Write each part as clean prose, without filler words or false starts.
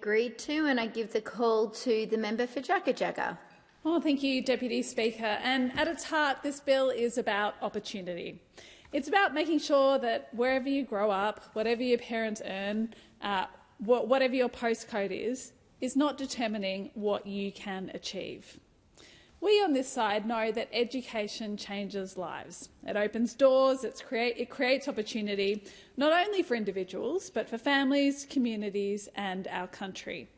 Agreed to, and I give the call to the member for Jagga Jagga. Oh, thank you, Deputy Speaker. And at its heart, this bill is about opportunity. It's about making sure that wherever you grow up, whatever your parents earn, whatever your postcode is not determining what you can achieve. We on this side know that education changes lives. It opens doors, it creates opportunity, not only for individuals, but for families, communities and our country.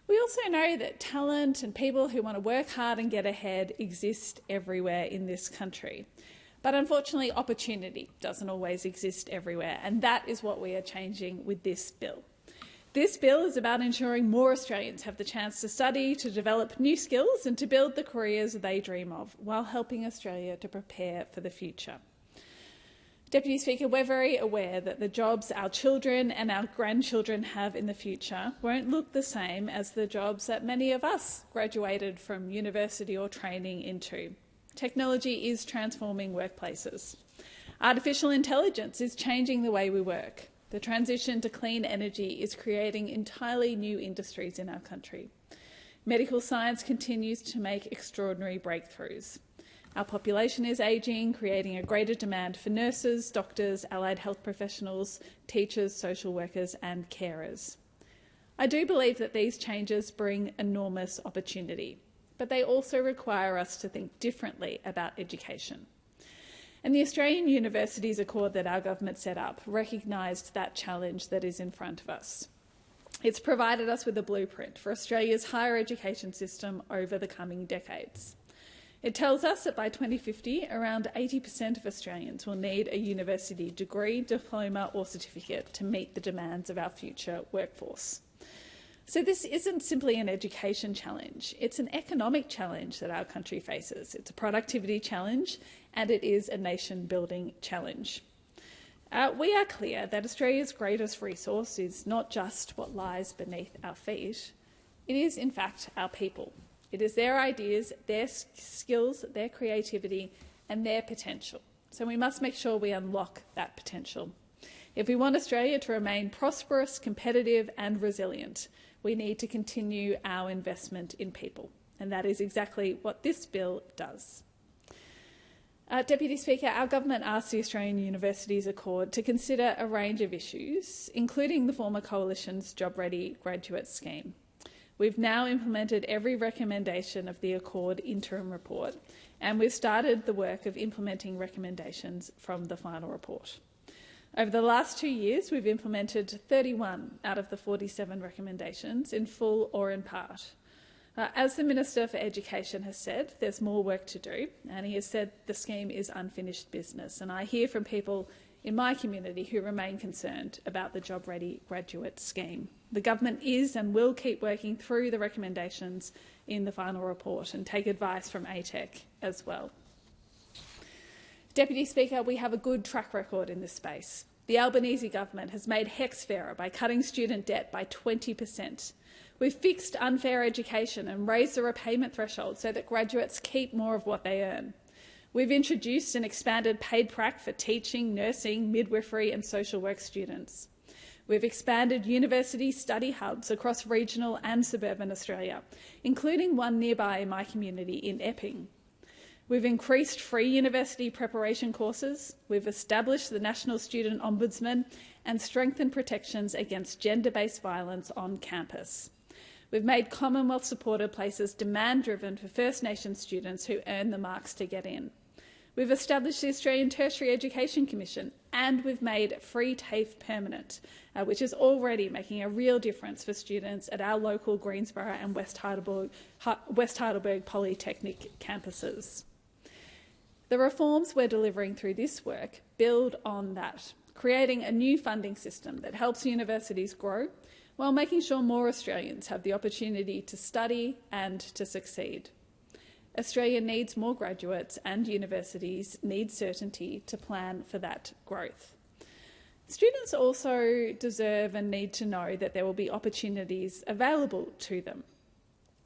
We also know that talent and people who want to work hard and get ahead exist everywhere in this country. But unfortunately, opportunity doesn't always exist everywhere, and that is what we are changing with this bill. This bill is about ensuring more Australians have the chance to study, to develop new skills and to build the careers they dream of, while helping Australia to prepare for the future. Deputy Speaker, we're very aware that the jobs our children and our grandchildren have in the future won't look the same as the jobs that many of us graduated from university or training into. Technology is transforming workplaces. Artificial intelligence is changing the way we work. The transition to clean energy is creating entirely new industries in our country. Medical science continues to make extraordinary breakthroughs. Our population is ageing, creating a greater demand for nurses, doctors, allied health professionals, teachers, social workers and carers. I do believe that these changes bring enormous opportunity, but they also require us to think differently about education. And the Australian Universities Accord that our government set up recognised that challenge that is in front of us. It's provided us with a blueprint for Australia's higher education system over the coming decades. It tells us that by 2050, around 80% of Australians will need a university degree, diploma or certificate to meet the demands of our future workforce. So this isn't simply an education challenge, it's an economic challenge that our country faces. It's a productivity challenge and it is a nation-building challenge. We are clear that Australia's greatest resource is not just what lies beneath our feet, it is in fact our people. It is their ideas, their skills, their creativity and their potential. So we must make sure we unlock that potential. If we want Australia to remain prosperous, competitive and resilient, we need to continue our investment in people, and that is exactly what this bill does. Deputy Speaker, our government asked the Australian Universities Accord to consider a range of issues, including the former Coalition's Job Ready graduate scheme. We've now implemented every recommendation of the Accord interim report, and we've started the work of implementing recommendations from the final report. Over the last 2 years, we've implemented 31 out of the 47 recommendations in full or in part. As the Minister for Education has said, there's more work to do, and he has said the scheme is unfinished business. And I hear from people in my community who remain concerned about the Job Ready graduate scheme. The government is and will keep working through the recommendations in the final report and take advice from ATEC as well. Deputy Speaker, we have a good track record in this space. The Albanese government has made HECS fairer by cutting student debt by 20%. We've fixed unfair education and raised the repayment threshold so that graduates keep more of what they earn. We've introduced an expanded paid prac for teaching, nursing, midwifery and social work students. We've expanded university study hubs across regional and suburban Australia, including one nearby in my community in Epping. We've increased free university preparation courses, we've established the National Student Ombudsman and strengthened protections against gender-based violence on campus. We've made Commonwealth-supported places demand-driven for First Nations students who earn the marks to get in. We've established the Australian Tertiary Education Commission and we've made free TAFE permanent, which is already making a real difference for students at our local Greensborough and West Heidelberg Polytechnic campuses. The reforms we're delivering through this work build on that, creating a new funding system that helps universities grow while making sure more Australians have the opportunity to study and to succeed. Australia needs more graduates and universities need certainty to plan for that growth. Students also deserve and need to know that there will be opportunities available to them.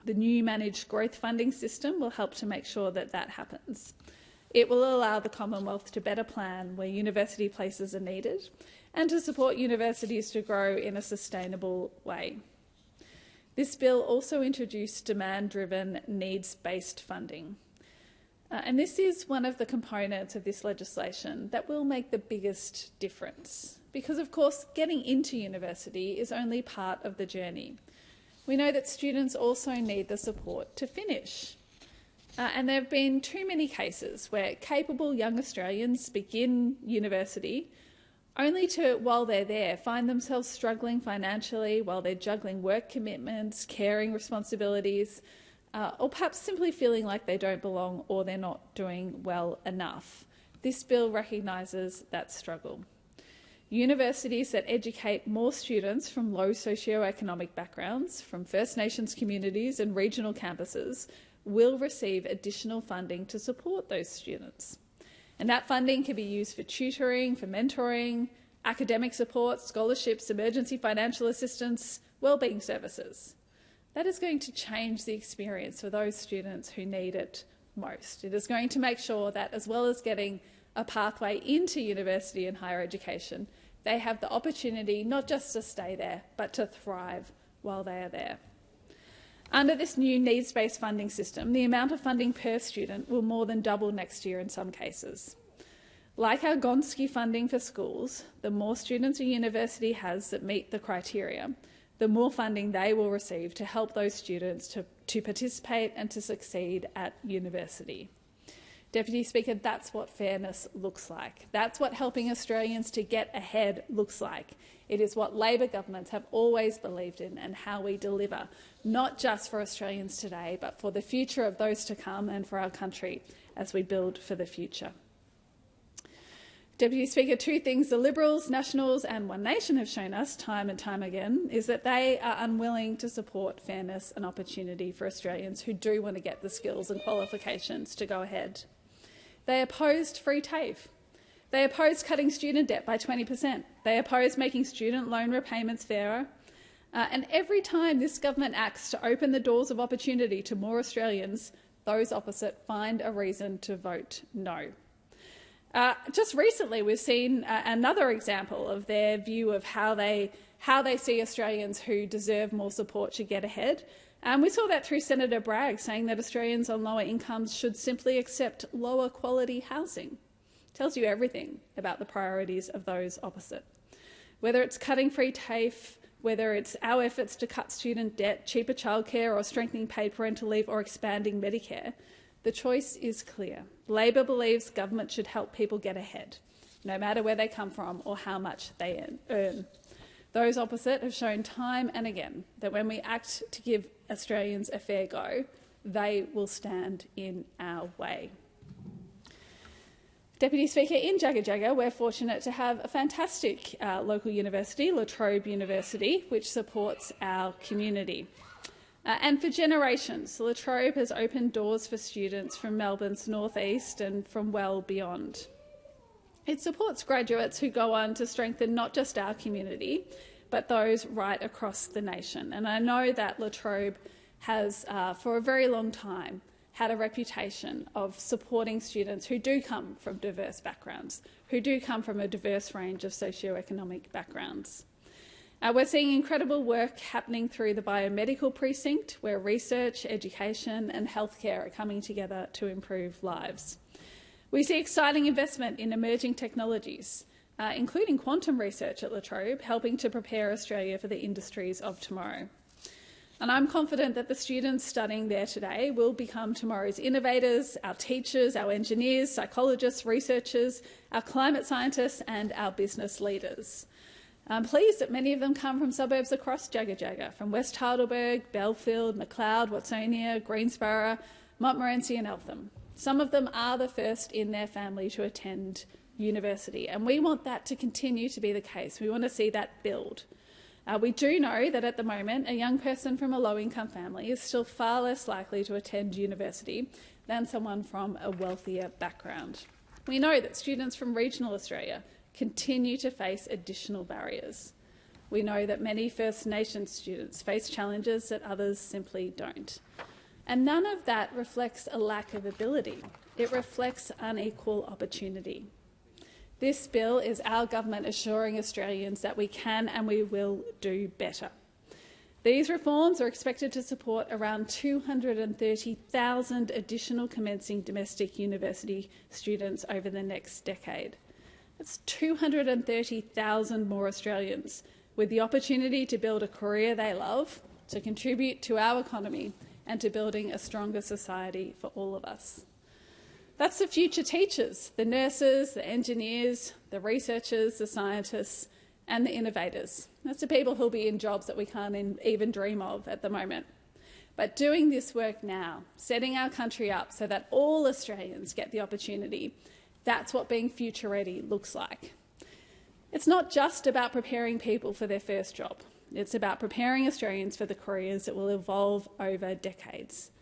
The new managed growth funding system will help to make sure that that happens. It will allow the Commonwealth to better plan where university places are needed and to support universities to grow in a sustainable way. This bill also introduced demand-driven, needs-based funding. And this is one of the components of this legislation that will make the biggest difference. Because, of course, getting into university is only part of the journey. We know that students also need the support to finish. And there have been too many cases where capable young Australians begin university only to, while they're there, find themselves struggling financially while they're juggling work commitments, caring responsibilities, or perhaps simply feeling like they don't belong or they're not doing well enough. This bill recognises that struggle. Universities that educate more students from low socioeconomic backgrounds, from First Nations communities and regional campuses, will receive additional funding to support those students. And that funding can be used for tutoring, for mentoring, academic support, scholarships, emergency financial assistance, wellbeing services. That is going to change the experience for those students who need it most. It is going to make sure that, as well as getting a pathway into university and higher education, they have the opportunity not just to stay there, but to thrive while they are there. Under this new needs-based funding system, the amount of funding per student will more than double next year in some cases. Like our Gonski funding for schools, the more students a university has that meet the criteria, the more funding they will receive to help those students to participate and to succeed at university. Deputy Speaker, that's what fairness looks like. That's what helping Australians to get ahead looks like. It is what Labor governments have always believed in and how we deliver, not just for Australians today, but for the future of those to come and for our country as we build for the future. Deputy Speaker, two things the Liberals, Nationals and One Nation have shown us time and time again is that they are unwilling to support fairness and opportunity for Australians who do want to get the skills and qualifications to go ahead. They opposed free TAFE. They opposed cutting student debt by 20%. They opposed making student loan repayments fairer. And every time this government acts to open the doors of opportunity to more Australians, those opposite find a reason to vote no. Just recently, we've seen another example of their view of how they see Australians who deserve more support should get ahead. We saw that through Senator Bragg saying that Australians on lower incomes should simply accept lower quality housing. Tells you everything about the priorities of those opposite. Whether it's cutting free TAFE, whether it's our efforts to cut student debt, cheaper childcare or strengthening paid parental leave or expanding Medicare, the choice is clear. Labor believes government should help people get ahead, no matter where they come from or how much they earn. Those opposite have shown time and again that when we act to give Australians a fair go, they will stand in our way. Deputy Speaker, in Jagajaga, we're fortunate to have a fantastic local university, La Trobe University, which supports our community. And for generations, La Trobe has opened doors for students from Melbourne's northeast and from well beyond. It supports graduates who go on to strengthen not just our community, but those right across the nation. And I know that La Trobe has, for a very long time, had a reputation of supporting students who do come from diverse backgrounds, who do come from a diverse range of socioeconomic backgrounds. We're seeing incredible work happening through the biomedical precinct, where research, education and healthcare are coming together to improve lives. We see exciting investment in emerging technologies, including quantum research at La Trobe, helping to prepare Australia for the industries of tomorrow. And I'm confident that the students studying there today will become tomorrow's innovators, our teachers, our engineers, psychologists, researchers, our climate scientists and our business leaders. I'm pleased that many of them come from suburbs across Jagajaga, from West Heidelberg, Belfield, Macleod, Watsonia, Greensborough, Montmorency and Eltham. Some of them are the first in their family to attend university, and we want that to continue to be the case. We want to see that build. We do know that at the moment, a young person from a low-income family is still far less likely to attend university than someone from a wealthier background. We know that students from regional Australia continue to face additional barriers. We know that many First Nations students face challenges that others simply don't. And none of that reflects a lack of ability. It reflects unequal opportunity. This bill is our government assuring Australians that we can and we will do better. These reforms are expected to support around 230,000 additional commencing domestic university students over the next decade. That's 230,000 more Australians with the opportunity to build a career they love, to contribute to our economy and to building a stronger society for all of us. That's the future teachers, the nurses, the engineers, the researchers, the scientists and the innovators. That's the people who'll be in jobs that we can't even dream of at the moment. But doing this work now, setting our country up so that all Australians get the opportunity, that's what being future ready looks like. It's not just about preparing people for their first job. It's about preparing Australians for the careers that will evolve over decades,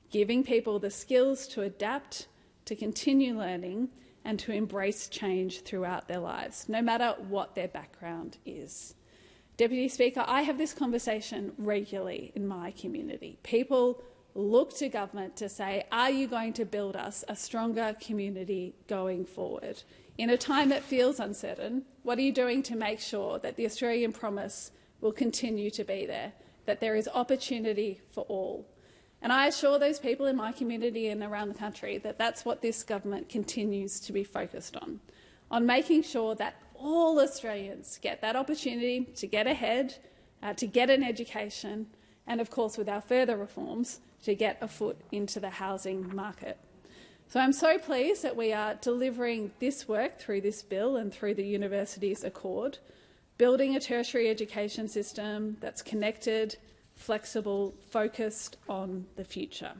giving people the skills to adapt, to continue learning and to embrace change throughout their lives, no matter what their background is. Deputy Speaker, I have this conversation regularly in my community. People look to government to say, are you going to build us a stronger community going forward? In a time that feels uncertain, what are you doing to make sure that the Australian promise will continue to be there, that there is opportunity for all? And I assure those people in my community and around the country that that's what this government continues to be focused on making sure that all Australians get that opportunity to get ahead, to get an education, and of course with our further reforms, to get a foot into the housing market. So I'm so pleased that we are delivering this work through this bill and through the Universities Accord, building a tertiary education system that's connected, flexible, focused on the future.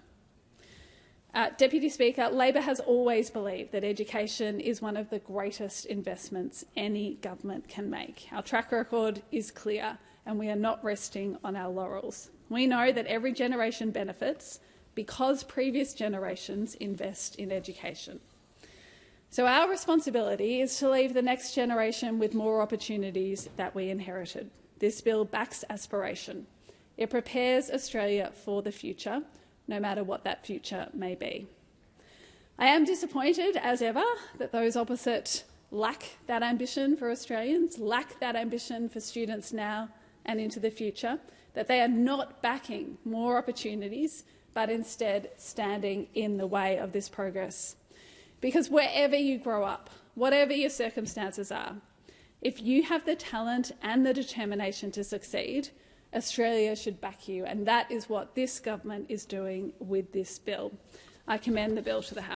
Deputy Speaker, Labor has always believed that education is one of the greatest investments any government can make. Our track record is clear and we are not resting on our laurels. We know that every generation benefits because previous generations invest in education. So our responsibility is to leave the next generation with more opportunities that we inherited. This bill backs aspiration. It prepares Australia for the future, no matter what that future may be. I am disappointed, as ever, that those opposite lack that ambition for Australians, lack that ambition for students now and into the future, that they are not backing more opportunities, but instead standing in the way of this progress. Because wherever you grow up, whatever your circumstances are, if you have the talent and the determination to succeed, Australia should back you, and that is what this government is doing with this bill. I commend the bill to the House.